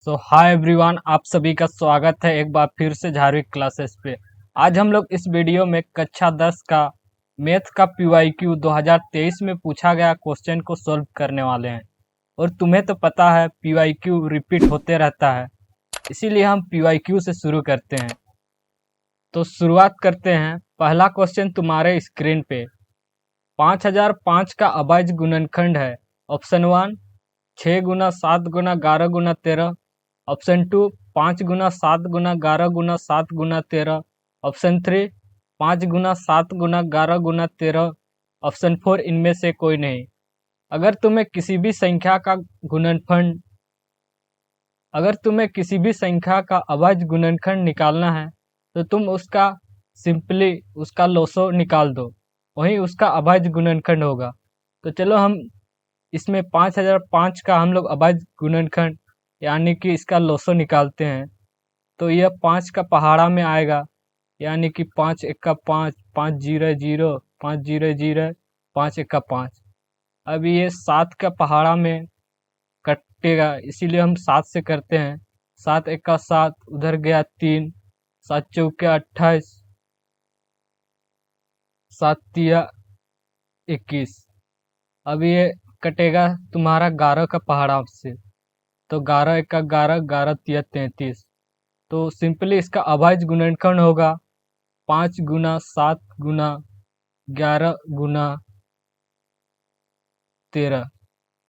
Hi everyone, आप सभी का स्वागत है एक बार फिर से झारविक क्लासेस पे। आज हम लोग इस वीडियो में कक्षा 10 का मैथ का पीवाईक्यू 2023 में पूछा गया क्वेश्चन को सॉल्व करने वाले हैं। और तुम्हें तो पता है पीवाईक्यू रिपीट होते रहता है, इसीलिए हम पीवाईक्यू से शुरू करते हैं। तो शुरुआत करते हैं। पहला क्वेश्चन तुम्हारे स्क्रीन पे 5005 का अभाज्य गुणनखंड है। ऑप्शन 1 6 गुना 7 गुना 11 गुना 13। ऑप्शन 2 5 गुना 7 गुना 11 गुना 7 गुना 13। ऑप्शन 3 5 गुना 7 गुना 11 गुना 13। ऑप्शन 4 इनमें से कोई नहीं। अगर तुम्हें किसी भी संख्या का गुणनखंड अगर तुम्हें किसी भी संख्या का अभाज्य गुणनखंड निकालना है तो तुम उसका सिंपली उसका लोसो निकाल दो, वही उसका अभाज्य गुणनखंड होगा। तो चलो हम इसमें 5005 का हम लोग अभाज्य गुणनखंड यानी कि इसका लोसो निकालते हैं। तो यह 5 का पहाड़ा में आएगा, यानी कि 5 Ekka 5, 5 zero zero, 5 zero zero, 5 Ekka 5। अब ये 7 का पहाड़ा में कटेगा, इसीलिए हम 7 से करते हैं। 7 एक्का 7, उधर गया 3, 7 चौके 28, 7 तिया 21। अब ये कटेगा तुम्हारा 11 का पहाड़ा से, तो 11 एक्का 11, 11 तिया 33। तो सिंपली इसका अभाज्य गुणनखंड होगा 5 गुना 7 गुना 11 गुना 13।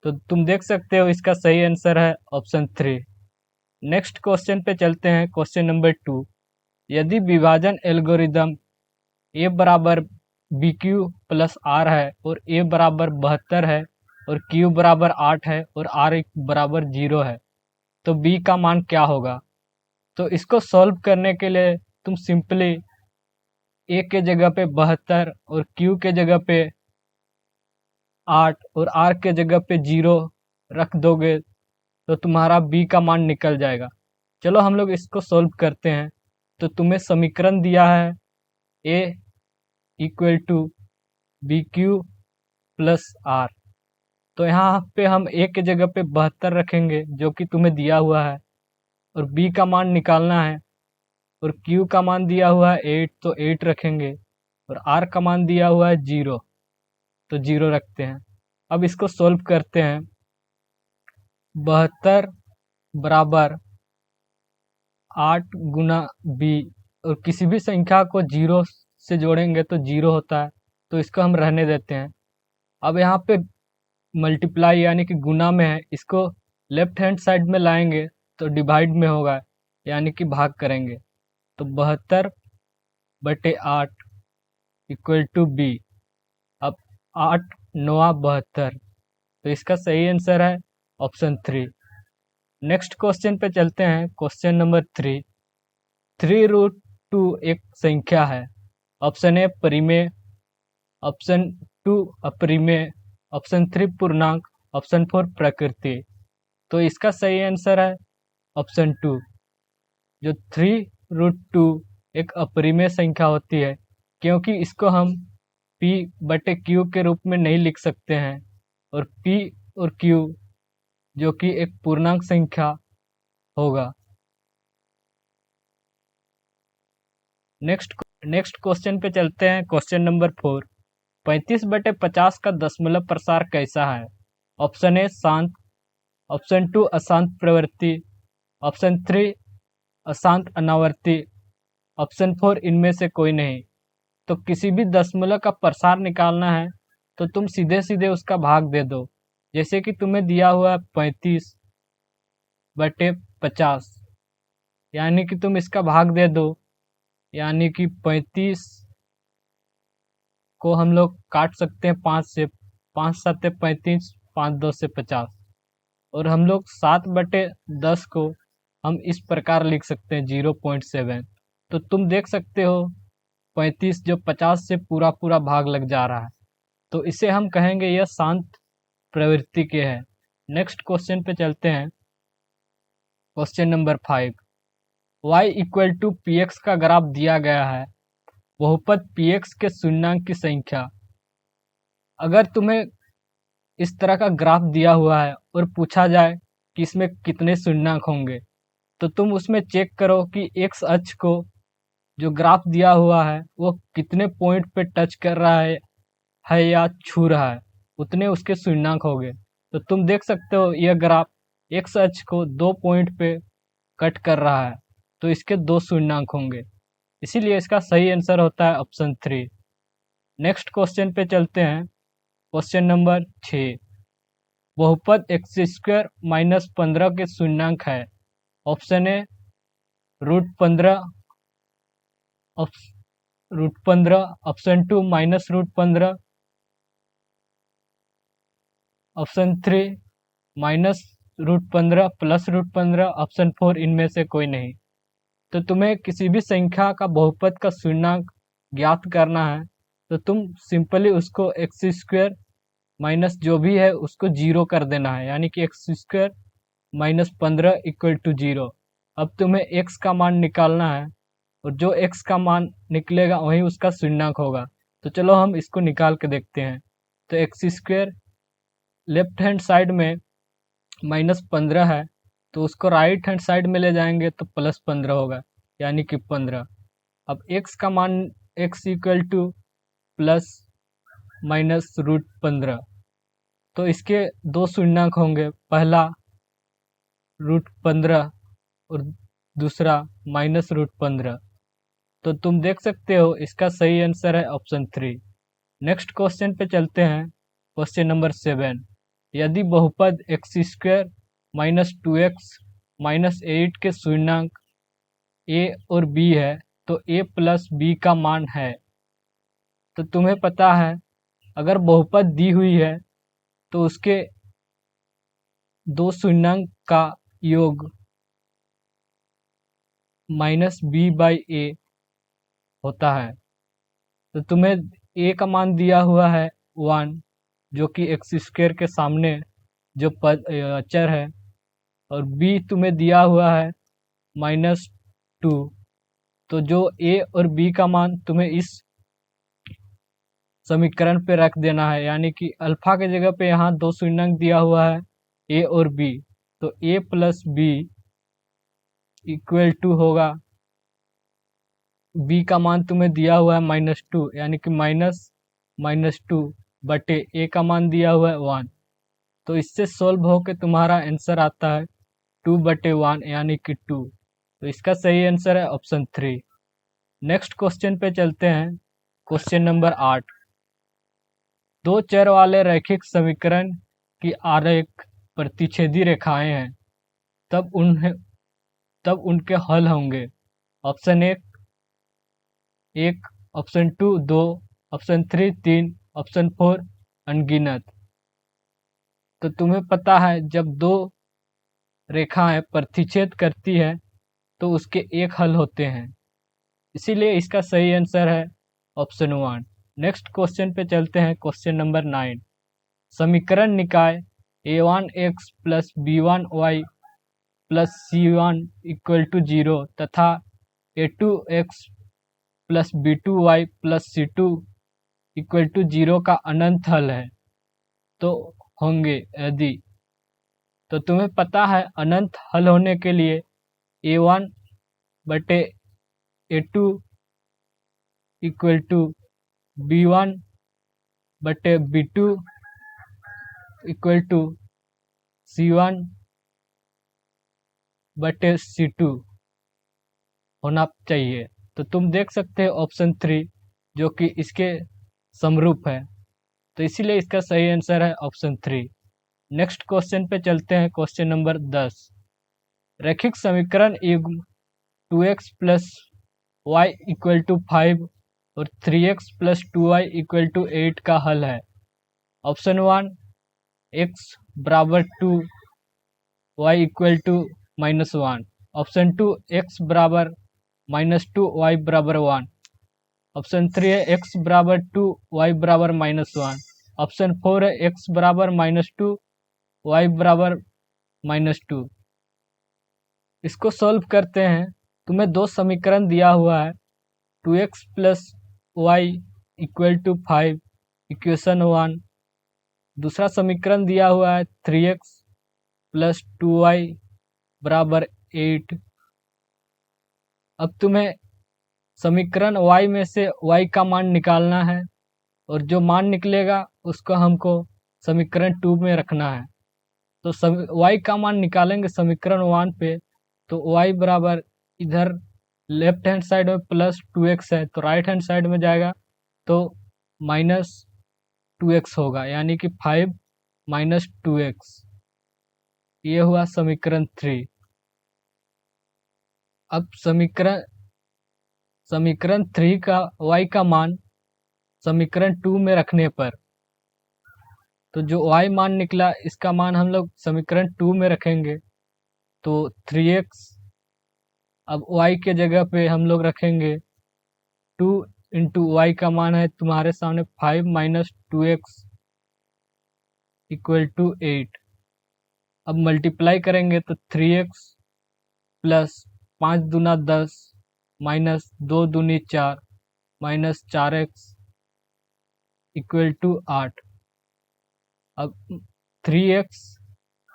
तो तुम देख सकते हो इसका सही आंसर है ऑप्शन 3। नेक्स्ट क्वेश्चन पे चलते हैं। क्वेश्चन नंबर 2, यदि विभाजन एल्गोरिदम ए बराबर बी क्यू प्लस आर है और ए बराबर 72 है और क्यू बराबर 8 है और आर बराबर 0 है, तो बी का मान क्या होगा? तो इसको सॉल्व करने के लिए तुम सिंपली ए के जगह पे 72 और क्यू के जगह पे 8 और आर के जगह पे 0 रख दोगे तो तुम्हारा बी का मान निकल जाएगा। चलो हम लोग इसको सॉल्व करते हैं। तो तुम्हें समीकरण दिया है A equal to B Q plus R. तो यहाँ पे हम ए के जगह पे 72 रखेंगे जो कि तुम्हें दिया हुआ है, और बी का मान निकालना है। और क्यू का मान दिया हुआ है 8, तो 8 रखेंगे। और आर का मान दिया हुआ है 0, तो 0 रखते हैं। अब इसको सॉल्व करते हैं। 72 बराबर 8 गुना बी, और किसी भी संख्या को 0 से जोड़ेंगे तो 0 होता है, तो इसको हम रहने देते हैं। अब यहाँ पे मल्टीप्लाई यानी कि गुना में है, इसको लेफ्ट हैंड साइड में लाएंगे तो डिवाइड में होगा, यानी कि भाग करेंगे। तो 72/8 इक्वल टू बी। अब 8 9 72, तो इसका सही आंसर है ऑप्शन 3। नेक्स्ट क्वेश्चन पे चलते हैं। क्वेश्चन नंबर 3, 3√2 एक संख्या है। ऑप्शन ए परिमेय, ऑप्शन 2 अपरिमेय, ऑप्शन 3 पूर्णांक, ऑप्शन 4 प्रकृति। तो इसका सही आंसर है ऑप्शन 2। जो 3√2 एक अपरिमेय संख्या होती है, क्योंकि इसको हम p/q के रूप में नहीं लिख सकते हैं, और p और q जो कि एक पूर्णांक संख्या होगा। नेक्स्ट क्वेश्चन पे चलते हैं। क्वेश्चन नंबर 4, 35/50 का दशमलव प्रसार कैसा है? ऑप्शन ए शांत, ऑप्शन 2 अशांत प्रवृत्ति, ऑप्शन 3 अशांत अनावर्ती, ऑप्शन 4 इनमें से कोई नहीं। तो किसी भी दशमलव का प्रसार निकालना है तो तुम सीधे सीधे उसका भाग दे दो। जैसे कि तुम्हें दिया हुआ है 35/50, यानी कि तुम इसका भाग दे दो, यानी कि 35 को हम लोग काट सकते हैं 5 से, 5 7 35, 5 2 से 50। और हम लोग 7/10 को हम इस प्रकार लिख सकते हैं 0.7। तो तुम देख सकते हो 35 जो 50 से पूरा पूरा भाग लग जा रहा है, तो इसे हम कहेंगे यह शांत प्रवृत्ति के है। नेक्स्ट क्वेश्चन पे चलते हैं। Question number 5, y equal to p x का ग्राफ दिया गया है। बहुपद पी एक्स के शून्यांक की संख्या। अगर तुम्हें इस तरह का ग्राफ दिया हुआ है और पूछा जाए कि इसमें कितने शून्यंक होंगे। तो तुम उसमें चेक करो कि एक्स अक्ष को जो ग्राफ दिया हुआ है वो कितने पॉइंट पे टच कर रहा है या छू रहा है, उतने उसके शून्यंक होंगे। तो तुम देख सकते हो यह ग्राफ एक्स अक्ष को 2 पॉइंट पे कट कर रहा है, तो इसके 2 शून्यंक होंगे। इसीलिए इसका सही आंसर होता है ऑप्शन 3। नेक्स्ट क्वेश्चन पे चलते हैं। क्वेश्चन नंबर 6, बहुपद एक्स स्क्वायर माइनस 15 के शून्यंक है। Option A √15, √15, option 2 -√15, option 3 -√15 +√15, option 4 इनमें से कोई नहीं। तो तुम्हें किसी भी संख्या का बहुपद का शून्यंक ज्ञात करना है, तो तुम सिंपली उसको एक्स स्क्वायर माइनस जो भी है उसको 0 कर देना है, यानी कि एक्स स्क्वायर -15 = 0। अब तुम्हें एक्स का मान निकालना है और जो एक्स का मान निकलेगा वही उसका शून्यंक होगा। तो चलो हम इसको निकाल के देखते हैं। तो x square left hand side में -15 है, तो उसको राइट हैंड साइड में ले जाएंगे तो +15 होगा, यानी कि 15। अब एक्स का मान x = प्लस माइनस √15, तो इसके 2 शून्यंक होंगे, पहला √15 और दूसरा -√15। तो तुम देख सकते हो इसका सही आंसर है ऑप्शन 3। नेक्स्ट क्वेश्चन पे चलते हैं। क्वेश्चन नंबर 7, यदि बहुपद एक्स स्क्वायर -2x -8 के शून्यंक a और b है, तो a प्लस b का मान है। तो तुम्हें पता है अगर बहुपद दी हुई है तो उसके 2 शून्यंक का योग -b/a होता है। तो तुम्हें a का मान दिया हुआ है 1, जो कि एक्स स्क्वायर के सामने जो अचर है, और b तुम्हें दिया हुआ है -2। तो जो a और b का मान तुम्हें इस समीकरण पे रख देना है, यानी कि अल्फा के जगह पे यहाँ 2 शून्यंक दिया हुआ है a और b, तो a प्लस b = होगा, b का मान तुम्हें दिया हुआ है -2, यानी कि -2 बटे a का मान दिया हुआ है 1। तो इससे सोल्व होके तुम्हारा आंसर आता है 2/1, यानी कि 2। तो इसका सही आंसर है ऑप्शन 3। नेक्स्ट क्वेश्चन पे चलते हैं। क्वेश्चन नंबर 8, 2 चर वाले रैखिक समीकरण की आरेख प्रतिच्छेदी रेखाएं हैं, तब उनके हल होंगे। ऑप्शन 1, ऑप्शन 2 2, ऑप्शन 3 3, ऑप्शन 4 अनगिनत। तो तुम्हें पता है जब 2 रेखाएं प्रतिच्छेद करती है तो उसके एक हल होते हैं, इसीलिए इसका सही आंसर है ऑप्शन 1। नेक्स्ट क्वेश्चन पे चलते हैं। क्वेश्चन नंबर 9, समीकरण निकाय a1x + b1y + c1 = 0 तथा a2x + b2y + c2 = 0 का अनंत हल है, तो होंगे यदि। तो तुम्हें पता है अनंत हल होने के लिए a1/a2 = b1/b2 = c1/c2 होना चाहिए। तो तुम देख सकते हो ऑप्शन 3 जो कि इसके समरूप है, तो इसीलिए इसका सही आंसर है ऑप्शन 3। नेक्स्ट क्वेश्चन पे चलते हैं। क्वेश्चन नंबर 10, रैखिक समीकरण युग्म 2x + y = 5 और 3x + 2y = 8 का हल है। Option 1, x = 2, y = -1, option 2 x = -2, y = 1, option 3 है x = 2, y = -1, ऑप्शन 4 है x = -2, y = -2। इसको सॉल्व करते हैं। तुम्हें 2 समीकरण दिया हुआ है, 2x + y = 5, इक्वेशन 1। दूसरा समीकरण दिया हुआ है 3x प्लस 2y बराबर 8। अब तुम्हें समीकरण y में से y का मान निकालना है और जो मान निकलेगा उसको हमको समीकरण 2 में रखना है। तो y का मान निकालेंगे समीकरण 1 पे, तो y बराबर इधर लेफ्ट हैंड साइड में प्लस 2x है तो राइट हैंड साइड में जाएगा तो माइनस 2x होगा, यानी कि 5 माइनस 2x। ये हुआ समीकरण 3। अब समीकरण 3 का y का मान समीकरण 2 में रखने पर, तो जो y मान निकला इसका मान हम लोग समीकरण 2 में रखेंगे तो 3x। अब y के जगह पे हम लोग रखेंगे 2 इंटू वाई का मान है तुम्हारे सामने 5 माइनस 2x इक्वल टू 8। अब मल्टीप्लाई करेंगे तो 3x प्लस 5 दूना 10 माइनस 2 दूनी 4 माइनस 4x इक्वल टू 8। अब 3x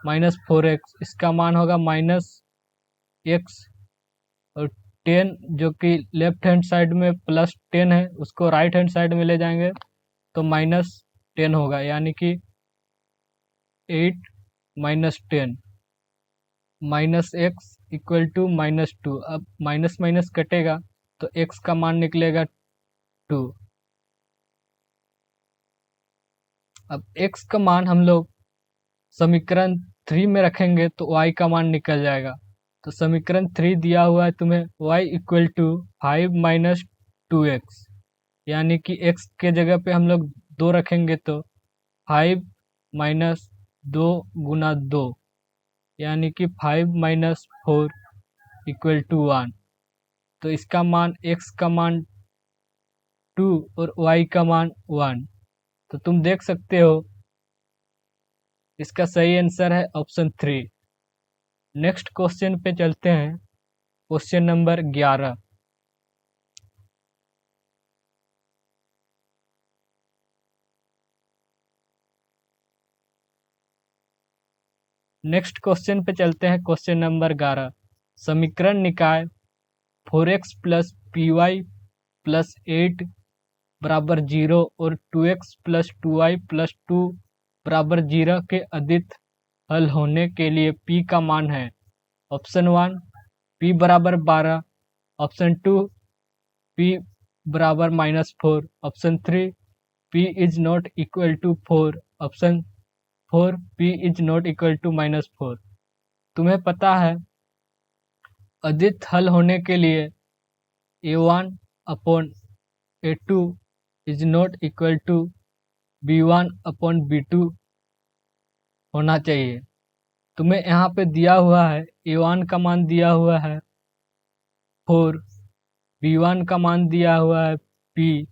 माइनस 4x इसका मान होगा माइनस x, और 10 जो कि लेफ्ट हैंड साइड में प्लस 10 है उसको राइट हैंड साइड में ले जाएंगे तो माइनस 10 होगा, यानी कि 8 minus 10 minus x equal to minus 2। अब माइनस माइनस कटेगा तो x का मान निकलेगा 2। अब x का मान हम लोग समीकरण 3 में रखेंगे तो y का मान निकल जाएगा। तो समीकरण 3 दिया हुआ है तुम्हें y equal to 5 minus 2x, यानी कि x के जगह पे हम लोग 2 रखेंगे तो 5 माइनस 2 गुना 2, यानी कि 5 माइनस 4 इक्वल टू 1। तो इसका मान x का मान 2 और y का मान 1। तो तुम देख सकते हो इसका सही आंसर है ऑप्शन 3। नेक्स्ट क्वेश्चन पे चलते हैं, क्वेश्चन नंबर 11। नेक्स्ट क्वेश्चन पे चलते हैं, क्वेश्चन नंबर 11। समीकरण निकाय 4x plus P Y plus 8 बराबर 0 और 2x प्लस 2y प्लस 2 बराबर 0 के अदित हल होने के लिए p का मान है। ऑप्शन 1 p बराबर 12, ऑप्शन 2 p बराबर -4, option 3 p is not equal to 4, option 4 p is not equal to -4। तुम्हें पता है अदित हल होने के लिए a1 upon a2 is not equal to b1 upon b2 होना चाहिए। तुम्हें यहाँ पे दिया हुआ है a1 का मान दिया हुआ है 4, b1 का मान दिया हुआ है p,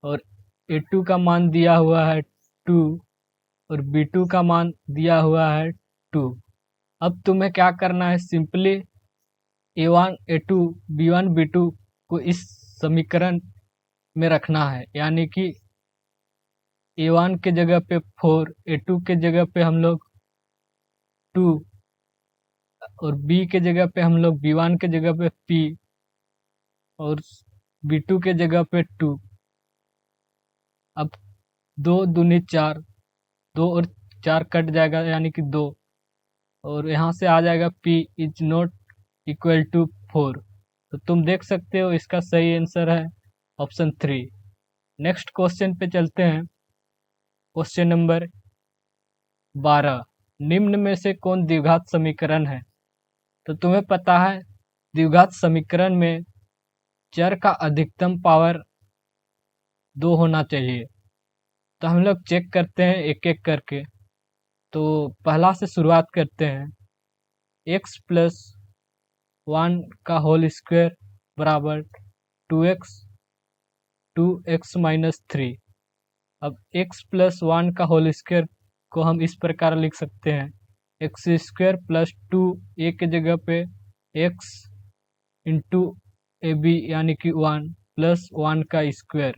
और a2 का मान दिया हुआ है 2 और b2 का मान दिया हुआ है 2। अब तुम्हें क्या करना है, simply a1 a2 b1 b2 को इस समीकरण में रखना है, यानी कि a1 के जगह पे 4, a2 के जगह पे हम लोग 2 और b के जगह पे हम लोग b1 के जगह पे p और b2 के जगह पे 2। अब 2 दूनी 4, 2 और 4 कट जाएगा यानी कि 2, और यहाँ से आ जाएगा p is not equal to 4। तो तुम देख सकते हो इसका सही आंसर है ऑप्शन 3। नेक्स्ट क्वेश्चन पे चलते हैं, क्वेश्चन नंबर 12। निम्न में से कौन द्विघात समीकरण है? तो तुम्हें पता है द्विघात समीकरण में चर का अधिकतम पावर 2 होना चाहिए। तो हम लोग चेक करते हैं एक एक करके। तो पहला से शुरुआत करते हैं, x प्लस 1 का होल स्क्वायर बराबर 2x 2x माइनस 3। अब x प्लस 1 का होल स्क्वायर को हम इस प्रकार लिख सकते हैं, एक्स स्क्वायर प्लस 2 a के जगह पे x इंटू ए बी यानी कि 1 प्लस 1 का स्क्वायर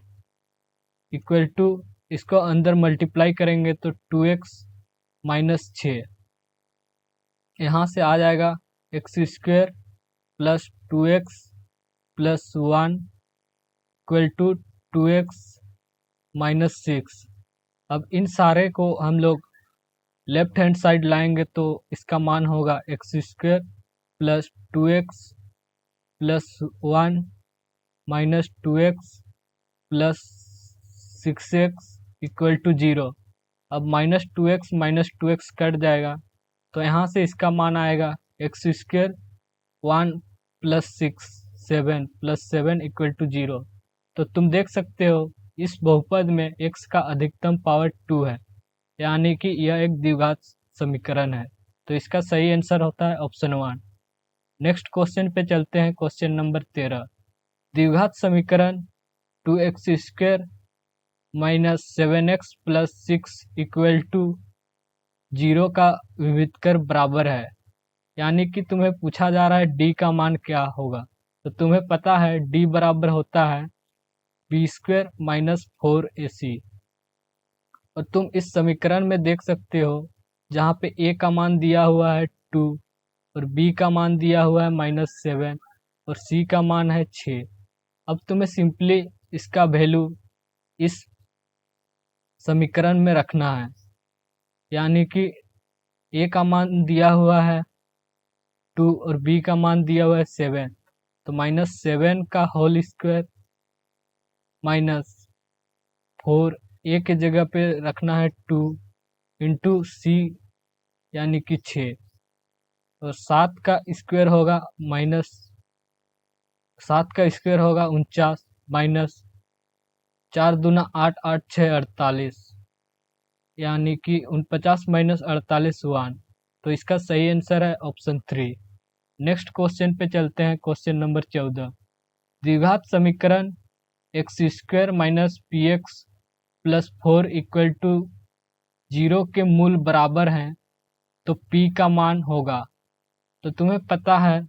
इक्वल टू, इसको अंदर मल्टीप्लाई करेंगे तो 2x माइनस 6। यहाँ से आ जाएगा x square plus 2x plus 1 equal to 2x minus 6। अब इन सारे को हम लोग लेफ्ट हैंड साइड लाएंगे तो इसका मान होगा x square plus 2x plus 1 minus 2x plus 6x equal to 0। अब माइनस टू एक्स कट जाएगा तो यहाँ से इसका मान आएगा x square 1 plus 6 7 plus 7 equal to 0। तो तुम देख सकते हो इस बहुपद में x का अधिकतम पावर 2 है, यानी कि यह एक द्विघात समीकरण है। तो इसका सही आंसर होता है ऑप्शन 1। नेक्स्ट क्वेश्चन पे चलते हैं, क्वेश्चन नंबर 13। द्विघात समीकरण 2x square minus 7x plus 6 equal to 0 का विविधकर बराबर है, यानी कि तुम्हें पूछा जा रहा है d का मान क्या होगा। तो तुम्हें पता है d बराबर होता है बी स्क्वेयर माइनस 4ac। और तुम इस समीकरण में देख सकते हो जहाँ पे a का मान दिया हुआ है 2 और b का मान दिया हुआ है -7 और c का मान है 6। अब तुम्हें सिंपली इसका वैल्यू इस समीकरण में रखना है, यानी कि a का मान दिया हुआ है 2 और b का मान दिया हुआ है 7। तो -7 का होल स्क्वायर माइनस 4 a के जगह पे रखना है 2 इंटू c यानी कि 6 और 7 का स्क्वायर होगा 49 माइनस 4 दूना 8 8 6 48 यानी कि 49 माइनस 48 1। तो इसका सही आंसर है ऑप्शन 3। नेक्स्ट क्वेश्चन पे चलते हैं, क्वेश्चन नंबर 14। द्विघात समीकरण x square minus p x plus 4 equal to 0 के मूल बराबर हैं तो p का मान होगा। तो तुम्हें पता है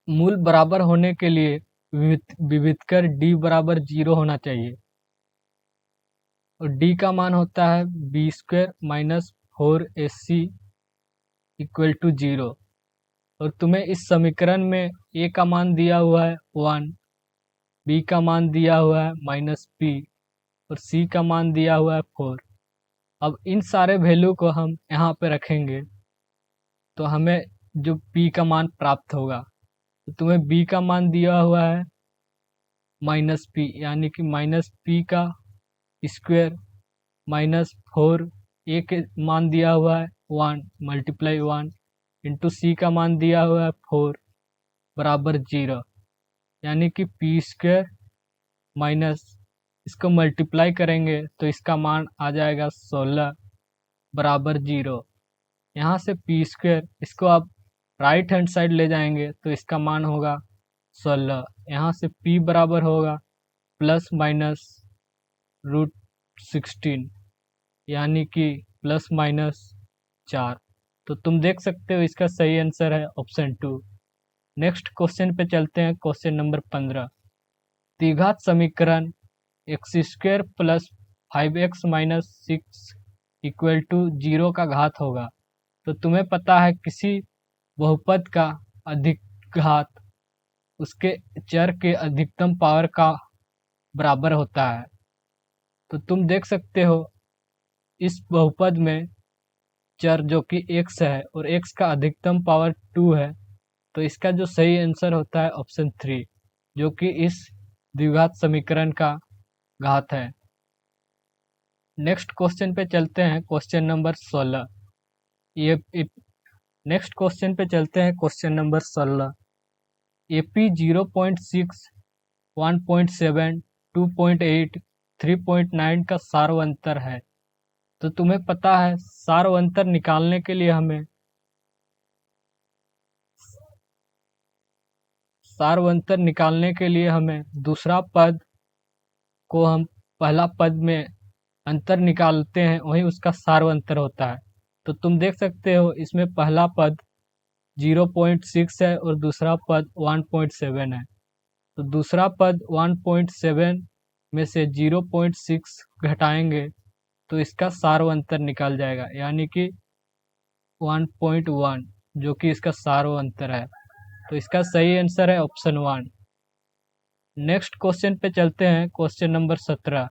मूल बराबर होने के लिए विविधकर d बराबर 0 होना चाहिए और d का मान होता है b square minus 4ac equal to 0। और तुम्हें इस समीकरण में a का मान दिया हुआ है 1, b का मान दिया हुआ है -p और c का मान दिया हुआ है 4। अब इन सारे वैल्यू को हम यहाँ पे रखेंगे तो हमें जो p का मान प्राप्त होगा। तो तुम्हें b का मान दिया हुआ है -p, यानी कि -p का स्क्वायर -4 a के मान दिया हुआ है 1 मल्टीप्लाई 1 इंटू c का मान दिया हुआ है 4 बराबर 0, यानी कि p स्क्वायर माइनस इसको मल्टीप्लाई करेंगे तो इसका मान आ जाएगा 16 बराबर 0। यहाँ से पी स्क्वायर इसको आप राइट हैंड साइड ले जाएंगे तो इसका मान होगा 16। यहाँ से p बराबर होगा प्लस माइनस √16 यानी कि प्लस माइनस 4। तो तुम देख सकते हो इसका सही आंसर है ऑप्शन 2। नेक्स्ट क्वेश्चन पे चलते हैं, क्वेश्चन नंबर 15। द्विघात समीकरण x square plus 5x minus 6 equal to 0 का घात होगा। तो तुम्हें पता है किसी बहुपद का अधिघात उसके चर के अधिकतम पावर का बराबर होता है। तो तुम देख सकते हो इस बहुपद में चर जो कि x है और x का अधिकतम पावर 2 है, तो इसका जो सही आंसर होता है ऑप्शन 3, जो कि इस द्विघात समीकरण का घात है। नेक्स्ट क्वेश्चन पे चलते हैं, क्वेश्चन नंबर 16। ये नेक्स्ट क्वेश्चन पे चलते हैं, क्वेश्चन नंबर 16। AP 0.6 1.7 2.8 3.9 का सार्वंतर है। तो तुम्हें पता है सार्वंतर निकालने के लिए हमें दूसरा पद को हम पहला पद में अंतर निकालते हैं, वही उसका सार्वंतर होता है। तो तुम देख सकते हो इसमें पहला पद 0.6 है और दूसरा पद 1.7 है। तो दूसरा पद 1.7 में से 0.6 घटाएंगे तो इसका सार्वंतर निकल जाएगा, यानी कि 1.1 जो कि इसका सार्वंतर है। तो इसका सही आंसर है ऑप्शन 1। नेक्स्ट क्वेश्चन पे चलते हैं, क्वेश्चन नंबर 17।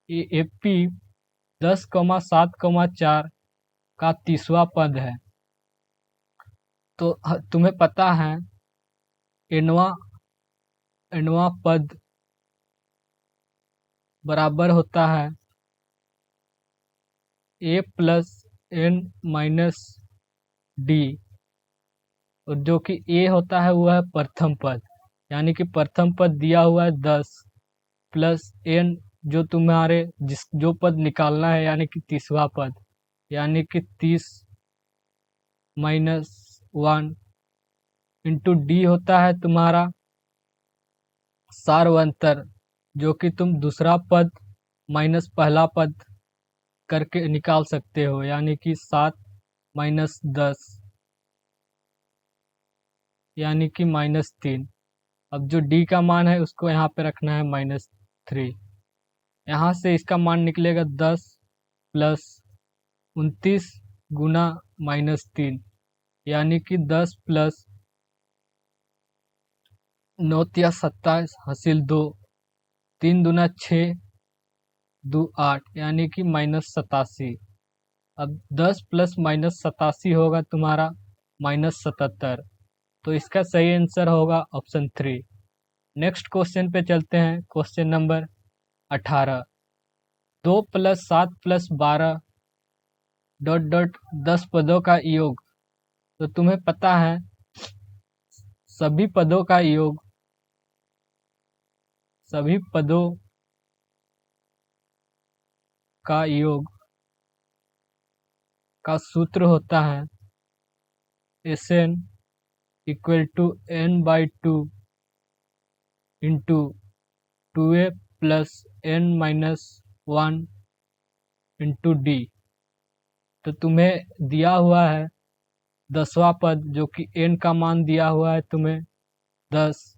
एपी 10,7,4 का 30वां पद है। तो तुम्हें पता है एनवा एनवा पद बराबर होता है ए प्लस एन माइनस डी, और जो कि ए होता है वो है प्रथम पद, यानी कि प्रथम पद दिया हुआ है 10 प्लस एन जो तुम्हारे जो पद निकालना है यानी कि 30वां पद, यानी कि 30 माइनस 1 इंटू डी होता है तुम्हारा सार्वंतर, जो कि तुम दूसरा पद माइनस पहला पद करके निकाल सकते हो, यानी कि 7 माइनस 10 यानी कि -3। अब जो डी का मान है उसको यहाँ पे रखना है -3। यहाँ से इसका मान निकलेगा 10 प्लस 29 गुना -3, यानी कि 10 प्लस 9 या 27 हासिल 2, 3 दूना 6, 2 8, यानी कि -87। अब 10 प्लस -87 होगा तुम्हारा -77। तो इसका सही आंसर होगा ऑप्शन 3। नेक्स्ट क्वेश्चन पे चलते हैं, question number 18। 2 plus 7 plus 12 dot dot 10 पदों का योग। तो तुम्हें पता है सभी पदों का योग, सभी पदों का योग का सूत्र होता है Sn equal to n/2 into 2a plus n-1 into d. तो तुम्हें दिया हुआ है 10वां पद, जो कि n का मान दिया हुआ है तुम्हें 10,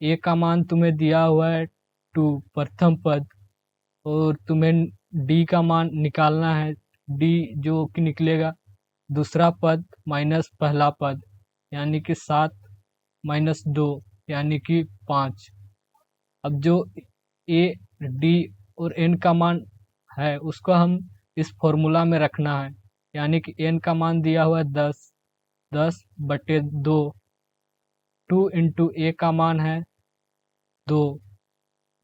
a का मान तुम्हें दिया हुआ है 2 प्रथम पद, और तुम्हें डी का मान निकालना है, डी जो कि निकलेगा दूसरा पद माइनस पहला पद, यानी कि 7 माइनस 2 यानी कि 5। अब जो ए डी और एन का मान है उसको हम इस फॉर्मूला में रखना है, यानी कि एन का मान दिया हुआ है 10/2, 2 इंटू ए का मान है 2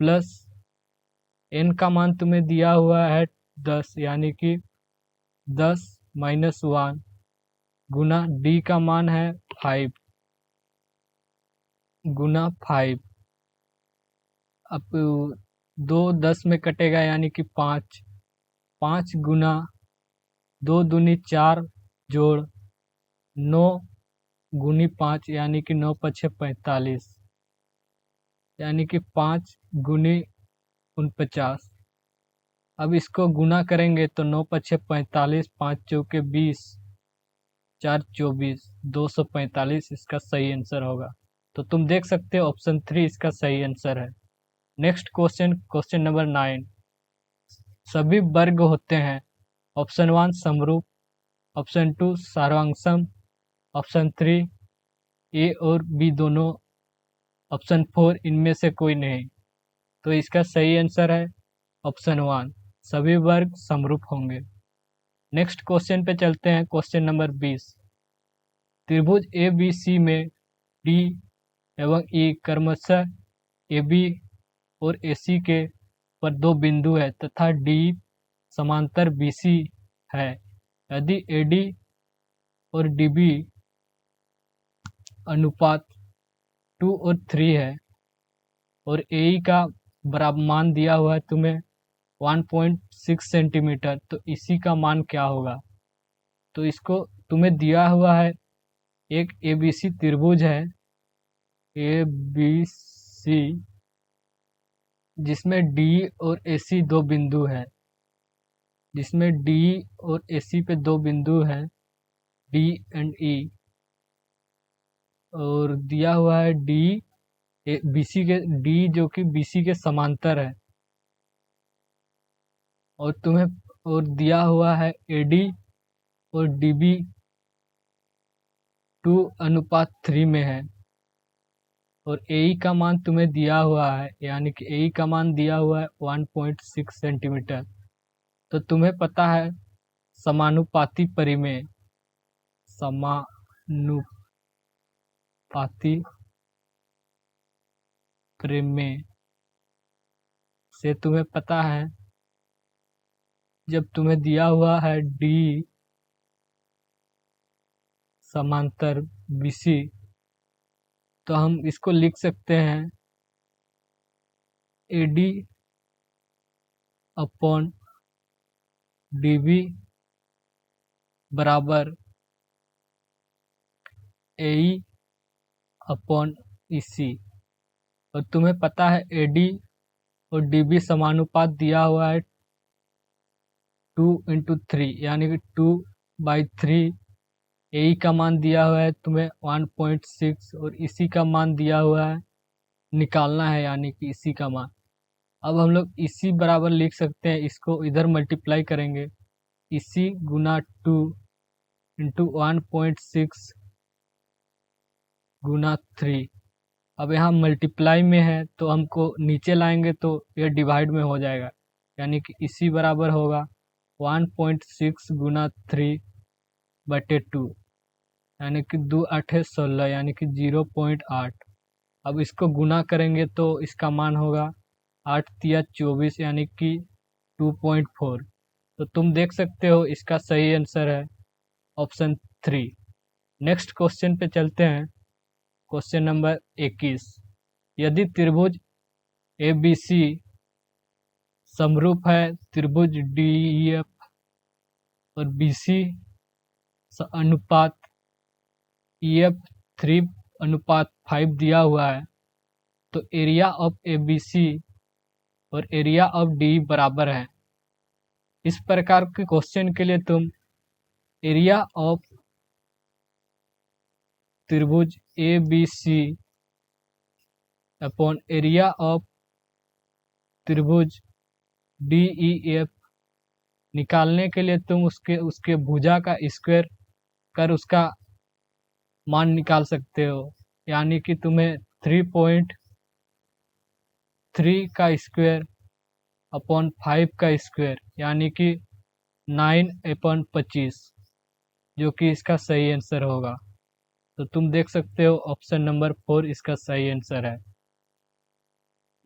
प्लस एन का मान तुम्हें दिया हुआ है 10, यानी कि 10 माइनस 1 गुना डी का मान है 5 गुना 5। अब 2 10 में कटेगा यानी कि 5, 5 गुना 2 दूनी 4 जोड़ 9 गुनी 5, यानी कि 9 पछे 45, यानी कि 5 गुनी 49। अब इसको गुना करेंगे तो 9 पछे 45, 5 चौके 20, 4 24, 245 इसका सही आंसर होगा। तो तुम देख सकते हो ऑप्शन 3 इसका सही आंसर है। Next question, question number 9। सभी वर्ग होते हैं। ऑप्शन 1 समरूप, ऑप्शन 2 सारांशम, ऑप्शन 3 ए और बी दोनों, ऑप्शन 4 इनमें से कोई नहीं। तो इसका सही आंसर है ऑप्शन 1, सभी वर्ग समरूप होंगे। नेक्स्ट क्वेश्चन पे चलते हैं, क्वेश्चन नंबर 20। त्रिभुज ए बी सी में डी एवं ई क्रमशः ए बी और ए सी के पर 2 बिंदु है तथा डी समांतर बी सी है। यदि ए डी और डी बी अनुपात 2 और 3 है और ए ई का बराबर मान दिया हुआ है तुम्हें 1.6 सेंटीमीटर, तो इसी का मान क्या होगा। तो इसको तुम्हें दिया हुआ है एक एबीसी त्रिभुज है, ए बी सी, जिसमें डी और ए सी 2 बिंदु है, जिसमें डी और ए सी पे 2 बिंदु है, डी एंड ई, और दिया हुआ है डी बीसी के, डी जो कि बीसी के समांतर है, और तुम्हें और दिया हुआ है एडी और डीबी 2:3 में है और AE का मान तुम्हें दिया हुआ है, यानी कि AE का मान दिया हुआ है 1.6 सेंटीमीटर। तो तुम्हें पता है समानुपाती परिमेय, समानुपाती परिमेय से तुम्हें पता है जब तुम्हें दिया हुआ है D समांतर BC, तो हम इसको लिख सकते हैं AD अपॉन DB बराबर AE अपॉन EC। और तुम्हें पता है AD और DB समानुपात दिया हुआ है 2:3, यानी कि 2/3। AE का मान दिया हुआ है तुम्हें 1.6 और इसी का मान दिया हुआ है, निकालना है, यानी कि इसी का मान। अब हम लोग इसी बराबर लिख सकते हैं, इसको इधर मल्टीप्लाई करेंगे, इसी गुना 2 इंटू 1.6 गुना 3। अब यहाँ मल्टीप्लाई में है तो हमको नीचे लाएंगे तो ये डिवाइड में हो जाएगा, यानी कि इसी बराबर होगा 1.6 गुना 3/2, यानी कि 2×8=16, यानी कि 0.8। अब इसको गुना करेंगे तो इसका मान होगा 8×3=24, यानी कि 2.4। तो तुम देख सकते हो इसका सही आंसर है ऑप्शन 3। नेक्स्ट क्वेश्चन पे चलते हैं। Question number 21। यदि त्रिभुज ABC समरूप है त्रिभुज DEF और BC अनुपात EF 3:5 दिया हुआ है, तो एरिया ऑफ ABC और एरिया ऑफ DE बराबर है। इस प्रकार के क्वेश्चन के लिए तुम एरिया ऑफ त्रिभुज ABC अपॉन एरिया ऑफ त्रिभुज DEF निकालने के लिए तुम उसके भुजा का स्क्वायर कर उसका मान निकाल सकते हो, यानी कि तुम्हें 3.3 का स्क्वायर अपॉन 5 का स्क्वायर, यानी कि 9/25, जो कि इसका सही आंसर होगा। तो तुम देख सकते हो ऑप्शन नंबर 4 इसका सही आंसर है।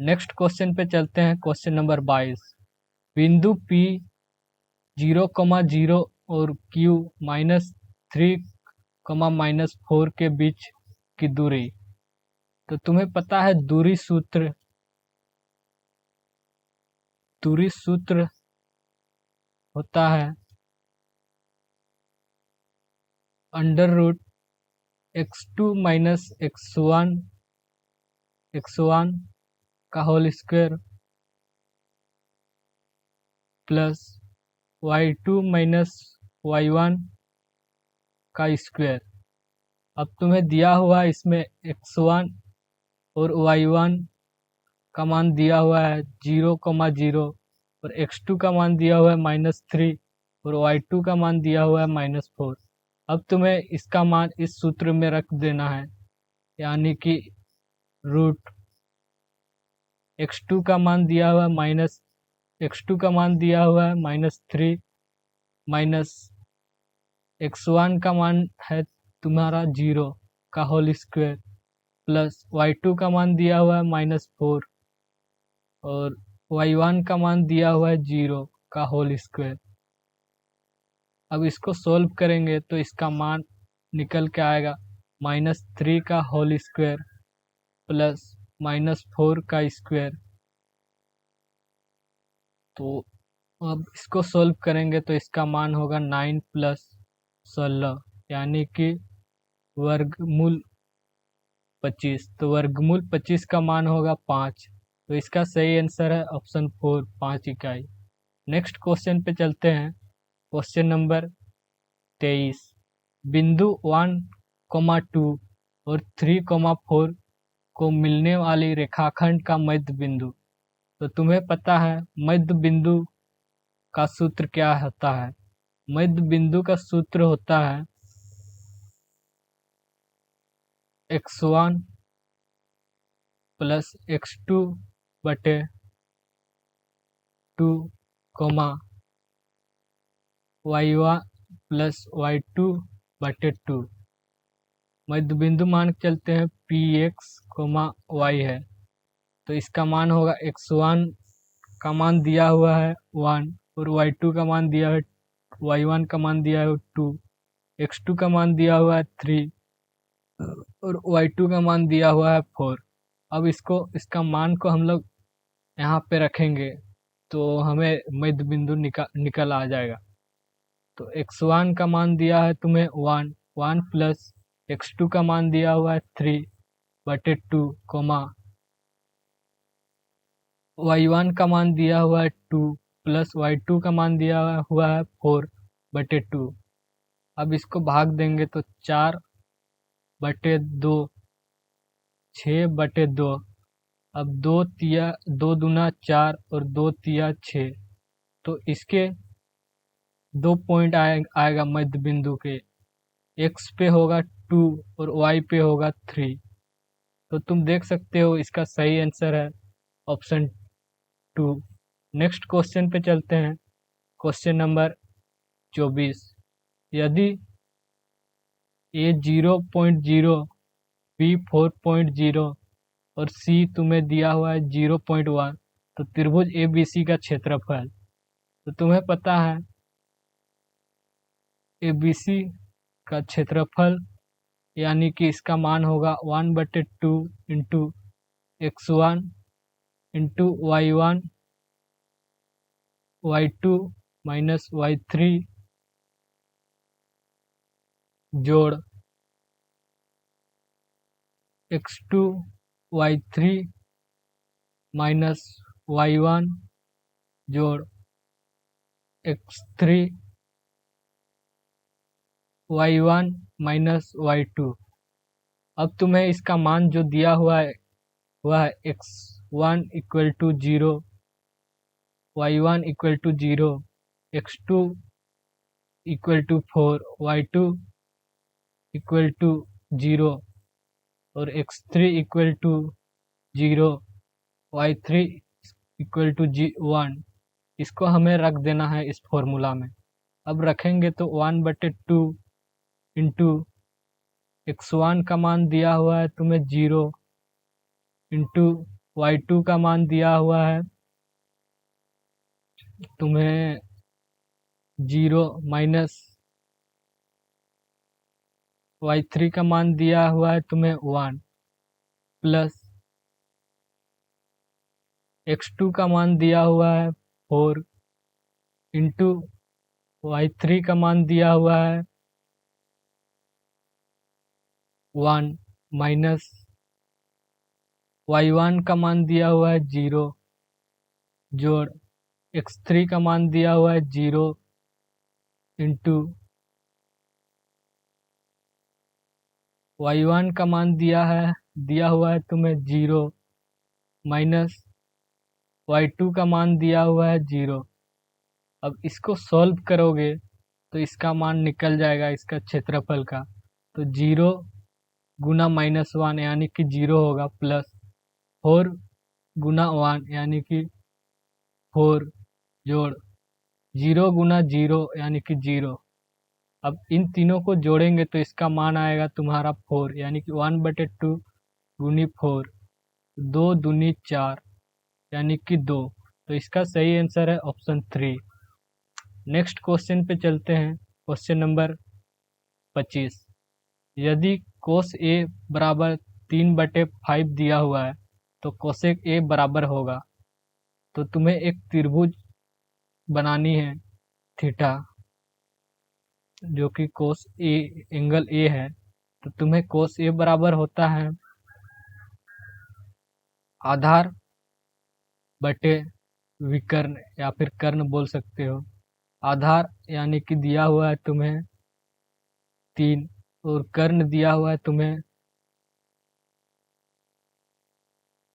नेक्स्ट क्वेश्चन पे चलते हैं। Question number 22। बिंदु P 0,0 और Q -3, -4 के बीच की दूरी। तो तुम्हें पता है दूरी सूत्र होता है √(x2 - x1) का whole square plus y2 - y1 का स्क्वायर। अब तुम्हें दिया हुआ इसमें x1 और y1 का मान दिया हुआ है 0,0 और x2 का मान दिया हुआ है -3 और y2 का मान दिया हुआ है -4। अब तुम्हें इसका मान इस सूत्र में रख देना है, यानी कि x2 का मान दिया हुआ है -3 माइनस x1 का मान है तुम्हारा 0 का होल स्क्वायर प्लस y2 का मान दिया हुआ है -4 और y1 का मान दिया हुआ है 0 का होल स्क्वायर। अब इसको सोल्व करेंगे तो इसका मान निकल के आएगा -3 का होल स्क्वायर प्लस -4 का स्क्वायर। तो अब इसको सोल्व करेंगे तो इसका मान होगा 9 + 16, यानी कि वर्गमूल 25। तो वर्गमूल 25 का मान होगा 5। तो इसका सही आंसर है ऑप्शन 4, 5 इकाई। नेक्स्ट क्वेश्चन पे चलते हैं। Question number 23। बिंदु 1,2 और 3,4 को मिलने वाली रेखाखंड का मध्य बिंदु। तो तुम्हें पता है मध्य बिंदु का सूत्र क्या होता है। मध्य बिंदु का सूत्र होता है x1 प्लस x2 बटे 2 कोमा y1 प्लस y2 बटे 2। मध्य बिंदु मान के चलते हैं px कोमा y है, तो इसका मान होगा x1 का मान दिया हुआ है 1 और y2 का मान दिया है, y1 का मान दिया है 2, x2 का मान दिया हुआ है 3 और y2 का मान दिया हुआ है 4। अब इसका मान को हम लोग यहाँ पे रखेंगे तो हमें मध्य बिंदु निकल आ जाएगा। तो x1 का मान दिया है तुम्हें 1 प्लस x2 का मान दिया हुआ है 3 बटे 2 कोमा y1 का मान दिया हुआ है 2 प्लस y2 का मान दिया हुआ है 4 बटे 2। अब इसको भाग देंगे तो 4 बटे 2 6 बटे 2। अब 2 दूना 4 और 2 तिया 6, तो इसके 2 पॉइंट आएगा मध्य बिंदु के, x पे होगा 2 और y पे होगा 3। तो तुम देख सकते हो इसका सही आंसर है ऑप्शन 2। नेक्स्ट क्वेश्चन पे चलते हैं, क्वेश्चन नंबर 24। यदि a 0.0, b 4.0 और c तुम्हें दिया हुआ है 0.1, तो त्रिभुज ABC का क्षेत्रफल। तो तुम्हें पता है ABC का क्षेत्रफल यानी कि इसका मान होगा 1/2 into x1 into y1 y2 minus y3 जोड़ x2 y3 माइनस y1 जोड़ x3 y1 माइनस y2। अब तुम्हें इसका मान जो दिया हुआ है वह है x1 equal to 0, y1 equal to 0, x2 equal to 4, y2 equal to 0 और x3 equal to 0, y3 equal to 1। इसको हमें रख देना है इस फॉर्मूला में। अब रखेंगे तो 1/2 इंटू x1 का मान दिया हुआ है तुम्हें 0 इंटू y2 का मान दिया हुआ है तुम्हें 0 माइनस y3 का मान दिया हुआ है तुम्हें 1 प्लस x2 का मान दिया हुआ है 4 इंटू y3 का मान दिया हुआ है 1 माइनस y1 का मान दिया हुआ है 0 जोड़ x3 का मान दिया हुआ है 0 इंटू y1 का मान दिया हुआ है तुम्हें 0 माइनस y2 का मान दिया हुआ है 0। अब इसको सॉल्व करोगे तो इसका मान निकल जाएगा इसका क्षेत्रफल का। तो 0 गुना -1 यानी कि 0 होगा, प्लस 4 गुना 1 यानी कि 4 जोड़ 0 गुना 0 यानी कि 0। अब इन तीनों को जोड़ेंगे तो इसका मान आएगा तुम्हारा 4 यानी कि 1/2 गुनी 4, 2 दूनी 4 यानी कि 2। तो इसका सही आंसर है ऑप्शन 3। नेक्स्ट क्वेश्चन पे चलते हैं, क्वेश्चन नंबर 25। यदि कोस ए बराबर 3/5 दिया हुआ है तो कोसेक ए बराबर होगा। तो तुम्हें एक त्रिभुज बनानी है थीटा, जो कि कोस ए एंगल ए है। तो तुम्हें कोस ए बराबर होता है आधार बटे विकर्ण या फिर कर्ण बोल सकते हो। आधार यानी कि दिया हुआ है तुम्हें 3 और कर्ण दिया हुआ है तुम्हें,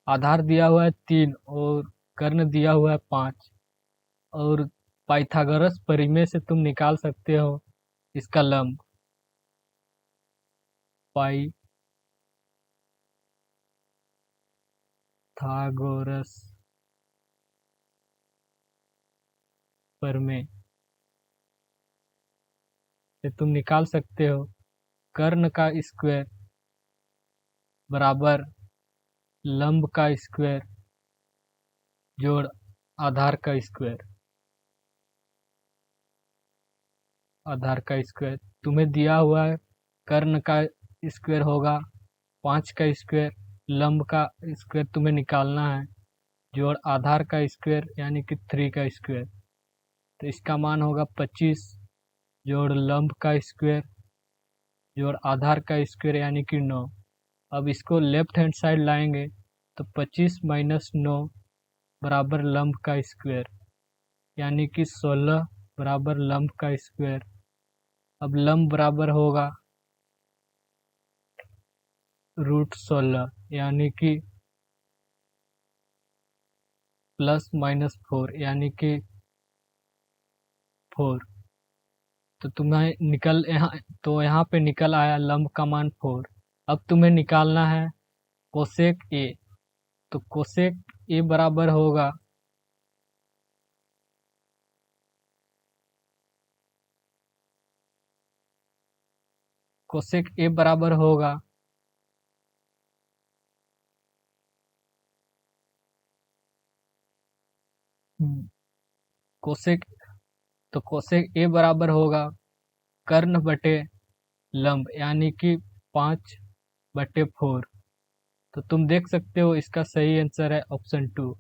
आधार दिया हुआ है 3 और कर्ण दिया हुआ है 5। और पाइथागोरस परिमेय से तुम निकाल सकते हो इसका लंब पाई पाइथागोरस प्रमेय से तुम निकाल सकते हो कर्ण का स्क्वायर बराबर लंब का स्क्वायर जोड़ आधार का स्क्वायर। आधार का स्क्वायर तुम्हें दिया हुआ है, कर्ण का स्क्वायर होगा 5 का स्क्वायर, लंब का स्क्वायर तुम्हें निकालना है, जोड़ आधार का स्क्वायर यानी कि 3 का स्क्वायर। तो इसका मान होगा 25 जोड़ लंब का स्क्वायर जोड़ आधार का स्क्वायर यानी कि 9। अब इसको लेफ्ट हैंड साइड लाएंगे तो 25 माइनस 9 बराबर लंब का स्क्वायर यानी कि 16 बराबर लंब का स्क्वायर। अब लंब बराबर होगा √16 यानी कि प्लस माइनस 4 यानी कि 4। तो तुम्हें यहाँ पे निकल आया लंब का मान 4। अब तुम्हें निकालना है कोसेक ए। तो कोसेक ए बराबर होगा कोसेक ए बराबर होगा कोसेक तो कोसेक ए बराबर होगा कर्ण बटे लंब यानी कि 5/4। तो तुम देख सकते हो इसका सही आंसर है ऑप्शन 2।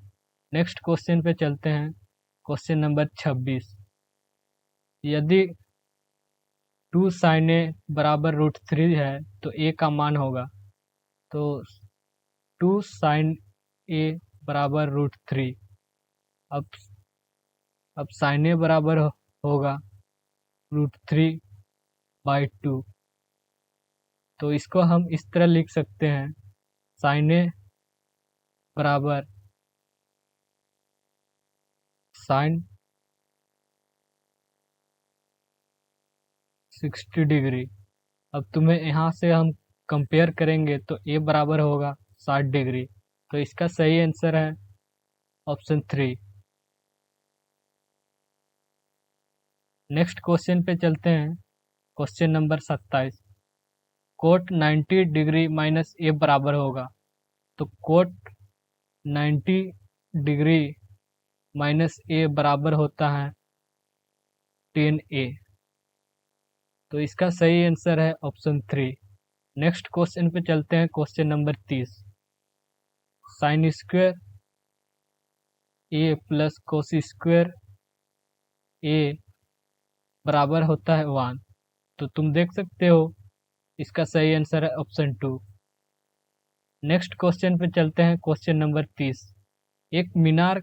नेक्स्ट क्वेश्चन पे चलते हैं, क्वेश्चन नंबर 26। यदि 2 sin a बराबर √3 है तो a का मान होगा। तो 2 sin a बराबर √3। अब sin a बराबर होगा √3/2। तो इसको हम इस तरह लिख सकते हैं, sin a बराबर sin 60 डिग्री। अब तुम्हें यहाँ से हम कंपेयर करेंगे तो a बराबर होगा 60 डिग्री। तो इसका सही आंसर है ऑप्शन 3। नेक्स्ट क्वेश्चन पे चलते हैं, question number 27। Cot 90 degree minus A बराबर होगा। तो कोट 90 डिग्री माइनस ए बराबर होता है 10a। तो इसका सही आंसर है ऑप्शन 3। नेक्स्ट क्वेश्चन पे चलते हैं, क्वेश्चन नंबर 30। साइन स्क्वायर ए प्लस कोस स्क्वायर ए बराबर होता है 1। तो तुम देख सकते हो इसका सही आंसर है ऑप्शन 2। नेक्स्ट क्वेश्चन पे चलते हैं, क्वेश्चन नंबर 30। एक मीनार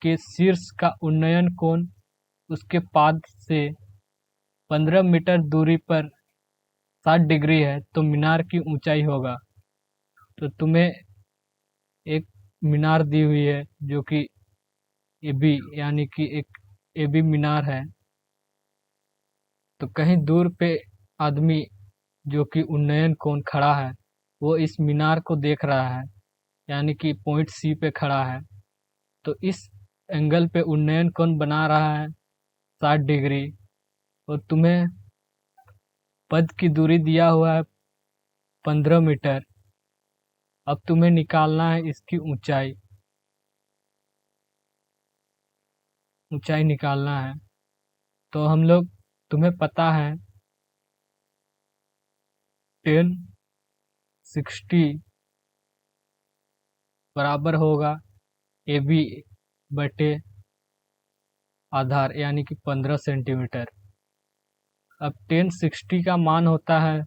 के शीर्ष का उन्नयन कोण उसके पाद से 15 मीटर दूरी पर 60 डिग्री है तो मीनार की ऊंचाई होगा। तो तुम्हें एक मीनार दी हुई है जो कि एबी यानी कि एक एबी मीनार है। तो कहीं दूर पे आदमी जो कि उन्नयन कोण खड़ा है वो इस मीनार को देख रहा है यानी कि पॉइंट सी पे खड़ा है। तो इस एंगल पे उन्नयन कोण बना रहा है 60 डिग्री। और तुम्हें पद की दूरी दिया हुआ है 15 मीटर। अब तुम्हें निकालना है इसकी ऊंचाई निकालना है। तो हम लोग तुम्हें पता है 1060 बराबर होगा AB बटे आधार यानी कि 15 सेंटीमीटर। अब 1060 का मान होता है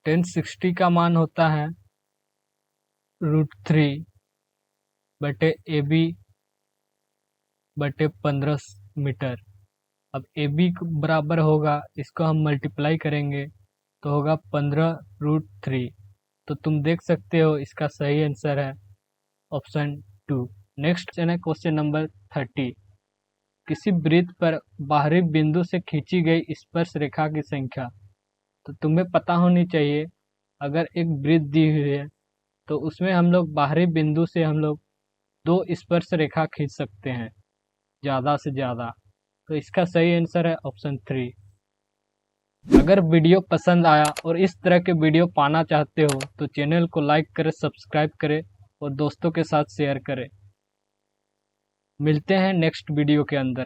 1060 का मान होता है √3 बटे AB बटे 15 मीटर। अब AB बराबर होगा, इसको हम मल्टीप्लाई करेंगे तो होगा 15√3। तो तुम देख सकते हो इसका सही आंसर है ऑप्शन 2। नेक्स्ट है क्वेश्चन नंबर 30। किसी वृत्त पर बाहरी बिंदु से खींची गई स्पर्श रेखा की संख्या। तो तुम्हें पता होनी चाहिए अगर एक वृत्त दी हुई है तो उसमें हम लोग बाहरी बिंदु से हम लोग 2 स्पर्श रेखा खींच सकते हैं ज़्यादा से ज़्यादा। तो इसका सही आंसर है ऑप्शन 3। अगर वीडियो पसंद आया और इस तरह के वीडियो पाना चाहते हो तो चैनल को लाइक करें, सब्सक्राइब करें और दोस्तों के साथ शेयर करें। मिलते हैं नेक्स्ट वीडियो के अंदर।